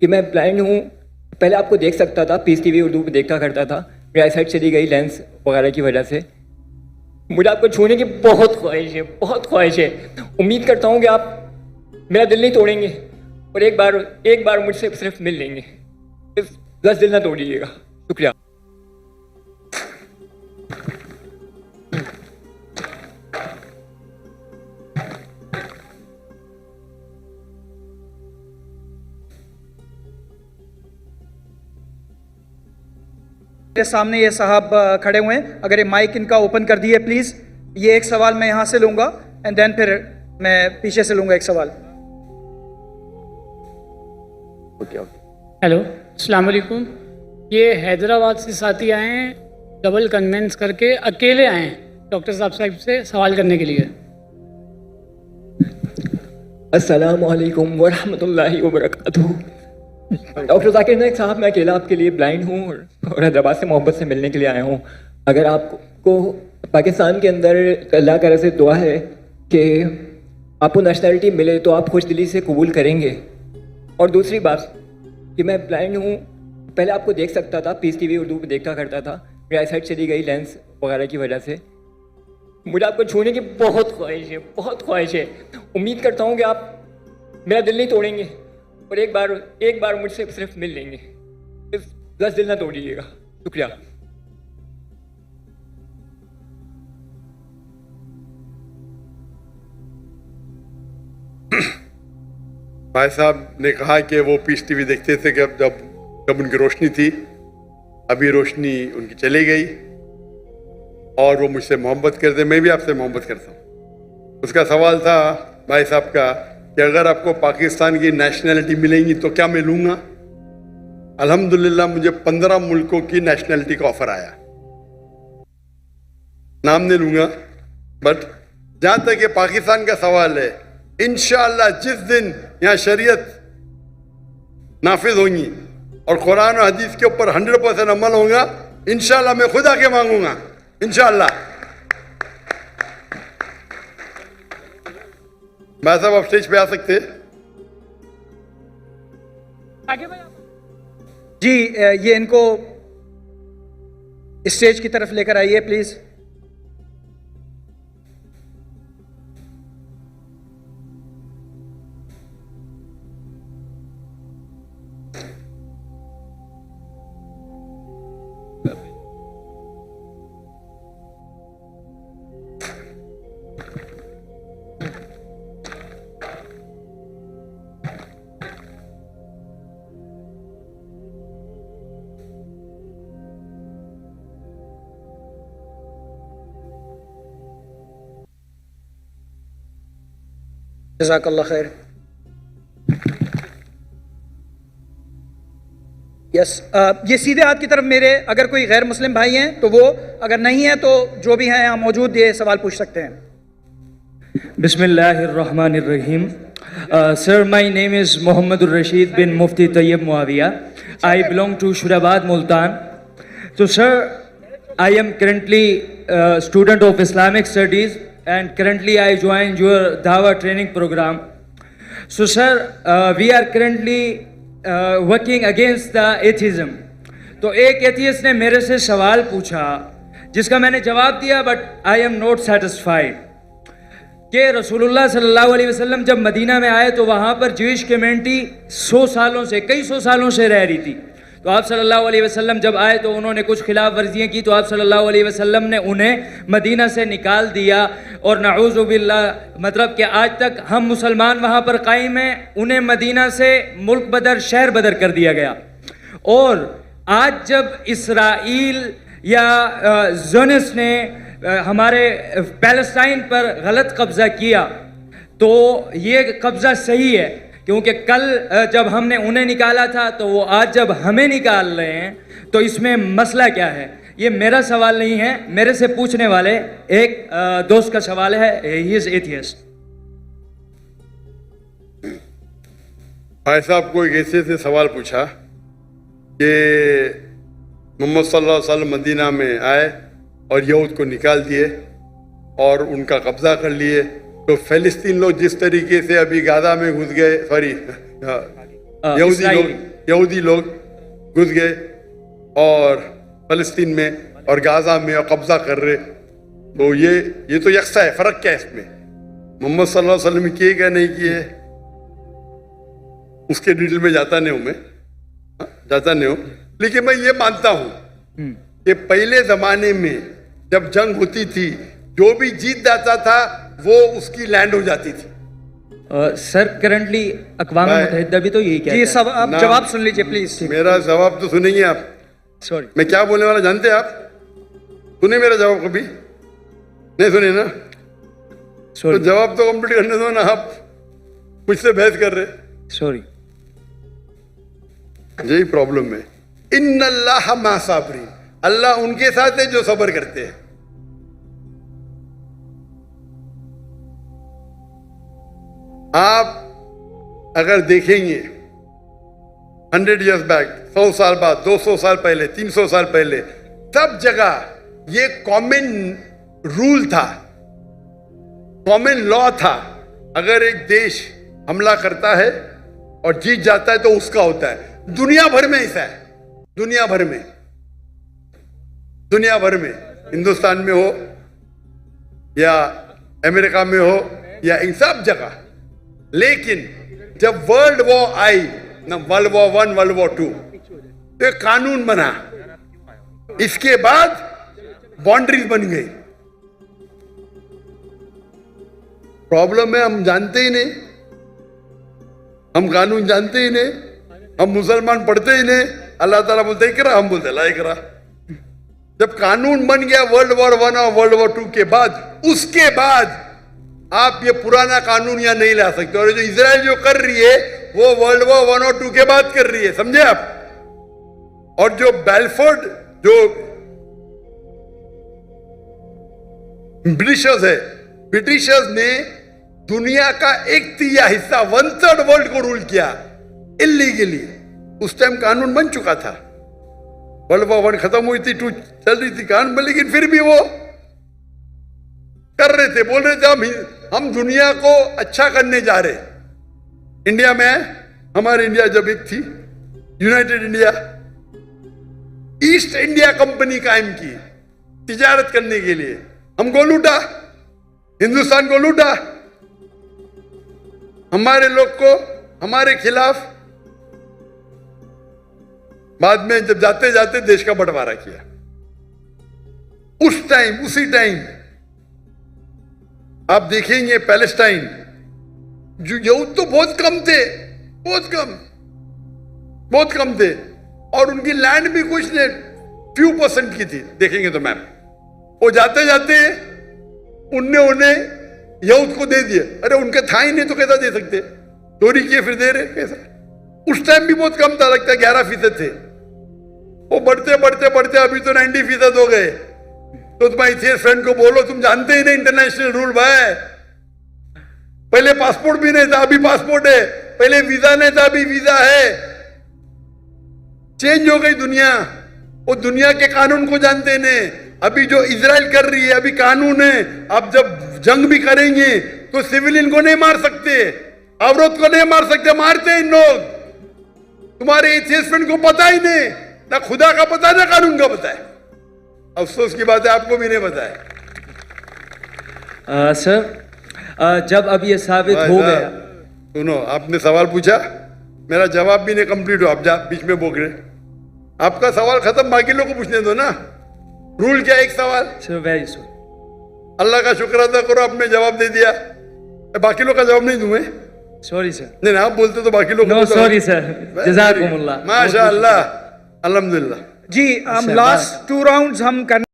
कि मैं ब्लाइंड हूँ। पहले आपको देख सकता था, पीस टीवी उर्दू पे देखा करता था, मेरी आई साइट चली गई लेंस वगैरह की वजह से। मुझे आपको छूने की बहुत ख्वाहिश है, बहुत ख्वाहिश है। उम्मीद करता हूँ कि आप मेरा दिल नहीं तोड़ेंगे और एक बार मुझसे सिर्फ मिल लेंगे। सिर्फ 10 दिल ना तोड़िएगा। शुक्रिया। मेरे सामने ये साहब खड़े हुए हैं, अगर ये माइक इनका ओपन कर दिए प्लीज़। ये एक सवाल मैं यहाँ से लूँगा एंड देन फिर मैं पीछे से लूँगा एक सवाल। हेलो, अस्सलाम वालेकुम। ये हैदराबाद से साथी आए हैं, डबल कन्वेंस करके अकेले आए हैं डॉक्टर साहब से सवाल करने के लिए। अस्सलाम वालेकुम वरहमतुल्लाहि वबरकातुहू। डॉक्टर जाकिर नाइक साहब, मैं अकेला आपके लिए ब्लाइंड हूँ और हैदराबाद से मोहब्बत से मिलने के लिए आया हूँ। अगर आपको पाकिस्तान के अंदर अल्लाह ताला से दुआ है कि आपको नेशनलिटी मिले तो आप खुश दिली से कबूल करेंगे। और दूसरी बात कि मैं ब्लाइंड हूँ, पहले आपको देख सकता था, पीस टीवी उर्दू पे देखा करता था, मेरी आई साइट चली गई लेंस वगैरह की वजह से। मुझे आपको छूने की बहुत ख्वाहिश है, बहुत ख्वाहिश है। उम्मीद करता हूँ कि आप मेरा दिल नहीं तोड़ेंगे और एक बार मुझसे सिर्फ मिल लेंगे। सिर्फ 10 दिल ना तोड़िएगा। शुक्रिया। भाई साहब ने कहा कि वो पीस टीवी देखते थे कि जब उनकी रोशनी थी, अभी रोशनी उनकी चली गई और वो मुझसे मोहब्बत करते। मैं भी आपसे मोहब्बत करता हूँ। उसका सवाल था भाई साहब का कि अगर आपको पाकिस्तान की नेशनलिटी मिलेंगी तो क्या मैं लूँगा। अल्हम्दुलिल्लाह मुझे 15 मुल्कों की नेशनलिटी का ऑफर आया। नाम नहीं लूँगा, बट जहाँ तक ये पाकिस्तान का सवाल है, इंशाअल्लाह जिस दिन यहाँ शरीयत नाफिज होंगी और कुरान और हदीस के ऊपर 100% अमल होगा, इंशाअल्लाह मैं खुद आके मांगूंगा, इंशाअल्लाह। मैं साहब आप स्टेज पे आ सकते हैं? जी, ये इनको स्टेज की तरफ लेकर आइए प्लीज़। जज़ाकल्लाह खैर। यस, ये सीधे हाथ की तरफ मेरे अगर कोई गैर मुस्लिम भाई हैं तो वो, अगर नहीं है तो जो भी हैं यहाँ मौजूद ये सवाल पूछ सकते हैं। Bismillahirrahmanirrahim. Sir, my name is Mohammedur Rashid bin Mufti Tayyib Muawiya. I belong to Shurabad, Multan. So, sir, I am currently a student of Islamic Studies and currently I joined your Dawah training program. So, sir, we are currently working against the atheism. तो एक atheist ने मेरे से सवाल पूछा जिसका मैंने जवाब दिया, but I am not satisfied कि रसूलुल्लाह सल्लल्लाहु अलैहि वसल्लम जब मदीना में आए तो वहाँ पर ज्यूइश कम्युनिटी कई सौ सालों से रह रही थी। तो आप सल्लल्लाहु अलैहि वसल्लम जब आए तो उन्होंने कुछ खिलाफ वर्जियाँ की, तो आप सल्लल्लाहु अलैहि वसल्लम ने उन्हें मदीना से निकाल दिया। और नऊज़ु बिल्लाह, मतलब कि आज तक हम मुसलमान वहाँ पर कायम हैं, उन्हें मदीना से मुल्क बदर, शहर बदर कर दिया गया। और आज जब इसराइल या ज़ोनिस्ट ने हमारे पैलेस्टाइन पर गलत कब्ज़ा किया तो ये कब्ज़ा सही है, क्योंकि कल जब हमने उन्हें निकाला था तो वो आज जब हमें निकाल रहे हैं, तो इसमें मसला क्या है। ये मेरा सवाल नहीं है, मेरे से पूछने वाले एक दोस्त का सवाल है। He is atheist. भाई साहब को एक ऐसे से सवाल पूछा कि मोहम्मद सल्लल्लाहु अलैहि वसल्लम मदीना में आए और यहूद को निकाल दिए और उनका कब्जा कर लिए, तो फ़लस्तीन लोग जिस तरीके से अभी गाज़ा में घुस गए, सॉरी यहूदी लोग यहूदी लोग घुस गए और फलस्तीन में और गाजा में और कब्जा कर रहे, तो ये तो यकसा है। फर्क क्या है इसमें? मोहम्मद सल्लल्लाहु अलैहि वसल्लम किए क्या नहीं किए उसके डिटेल में जाता नहीं हूं मैं, जाता नहीं हूं, लेकिन मैं ये मानता हूं कि पहले जमाने में जब जंग होती थी, जो भी जीत जाता था वो उसकी लैंड हो जाती थी। सर करंटली अक़वाम मुत्तहिदा भी तो यही कहता जी है। सब आप ना। जवाब सुन लीजिए प्लीज। मेरा जवाब तो सुनेंगे आप। सॉरी मैं क्या बोलने वाला जानते हैं आप? सुने मेरा जवाब कभी? नहीं सुने ना? तो सॉरी जवाब तो कंप्लीट करने दो ना, आप मुझसे बहस कर रहे। सॉरी। यही प्रॉब्लम है। इन्नल्लाह मा साबरीन, अल्लाह उनके साथ है जो सब्र करते हैं। आप अगर देखेंगे 100 years बैक, 100 साल बाद, 200 साल पहले, 300 साल पहले, सब जगह ये कॉमन रूल था, कॉमन लॉ था। अगर एक देश हमला करता है और जीत जाता है तो उसका होता है। दुनिया भर में ऐसा है, दुनिया भर में, दुनिया भर में, हिंदुस्तान में हो या अमेरिका में हो या इन सब जगह। लेकिन जब वर्ल्ड वॉर आई ना, वर्ल्ड वॉर 1, वर्ल्ड वॉर 2, तो एक कानून बना, इसके बाद बाउंड्रीज बन गई। प्रॉब्लम है हम जानते ही नहीं, हम कानून जानते ही नहीं, हम मुसलमान पढ़ते ही नहीं। अल्लाह ताला बोलते इकरा, हम बोलते ला इकरा। जब कानून बन गया वर्ल्ड वॉर 1 और वर्ल्ड वॉर 2 के बाद, उसके बाद आप ये पुराना कानून यहां नहीं ला सकते। और जो इजराइल जो कर रही है वो वर्ल्ड वॉर 1 और 2 के बाद कर रही है, समझे आप? और जो बेलफोर्ड जो ब्रिटिशर्स है, ब्रिटिशर्स ने दुनिया का 1/3 हिस्सा, 1/3 वर्ल्ड को रूल किया इलीगली। उस टाइम कानून बन चुका था, वर्ल्ड वॉर 1 खत्म हुई थी, 2 चल रही थी कानून, लेकिन फिर भी वो कर रहे थे, बोल रहे थे हम दुनिया को अच्छा करने जा रहे। इंडिया में, हमारे इंडिया जब एक थी United India, east India company कायम की तिजारत करने के लिए। हमको लूटा, हिंदुस्तान को लूटा, हमारे लोग को हमारे खिलाफ। बाद में जब जाते जाते देश का बंटवारा किया। उस टाइम, उसी टाइम आप देखेंगे पैलेस्टाइन, जो यहूद तो बहुत कम थे, बहुत कम, बहुत कम थे, और उनकी लैंड भी कुछ नहीं, few % की थी। देखेंगे तो मैम, वो जाते जाते उन्हें यहूद को दे दिए। अरे उनके था ही नहीं तो कैसा दे सकते? चोरी किए फिर दे रहे, कैसा? उस टाइम भी बहुत कम था, लगता है 11% थे। वो बढ़ते बढ़ते बढ़ते अभी तो 90% हो गए। तो तुम्हारे फ्रेंड को बोलो, तुम जानते ही नहीं इंटरनेशनल रूल भाई। पहले पासपोर्ट भी नहीं था, अभी पासपोर्ट है। पहले वीजा नहीं था, अभी वीजा है। चेंज हो गई दुनिया। वो दुनिया के कानून को जानते नहीं। अभी जो इजराइल कर रही है, अभी कानून है। अब जब जंग भी करेंगे तो सिविलियन को नहीं मार सकते, औरत को नहीं मार सकते, मारते हैं इन लोग। तुम्हारे एथियस्ट फ्रेंड को पता ही नहीं, ना खुदा का पता ना कानून का पता है। अफसोस की बात है, आपको भी नहीं पता है। सर जब अब ये साबित हो गया, सुनो, आपने सवाल पूछा, मेरा जवाब भी नहीं कंप्लीट हो, आप बीच में बोल रहे। आपका सवाल खत्म, बाकी लोग को पूछने दो ना। रूल क्या है? एक सवाल। Sir very sorry. अल्लाह का शुक्र अदा करो, आपने जवाब दे दिया। बाकी लोग का जवाब नहीं दूं मैं। Sorry sir. नहीं, आप बोलते तो बाकी लोग नो सॉरी सर, जज़ाकुमुल्लाह। माशाअल्लाह, अल्हम्दुलिल्लाह। जी हम लास्ट 2 राउंड्स हम करने